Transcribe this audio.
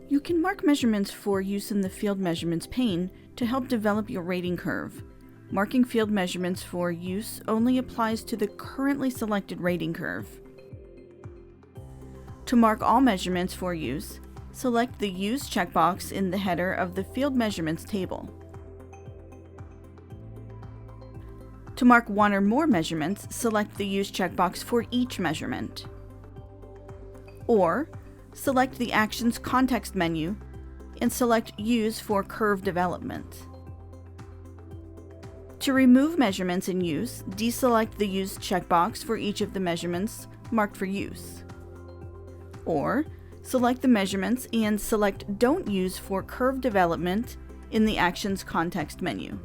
You can mark measurements for use in the Field Measurements pane to help develop your rating curve. Marking field measurements for use only applies to the currently selected rating curve. To mark all measurements for use, select the Use checkbox in the header of the Field Measurements table. To mark one or more measurements, select the Use checkbox for each measurement. Or, select the Actions context menu and select Use for curve development. To remove measurements in use, deselect the Use checkbox for each of the measurements marked for use. Or, select the measurements and select Don't Use for curve development in the Actions context menu.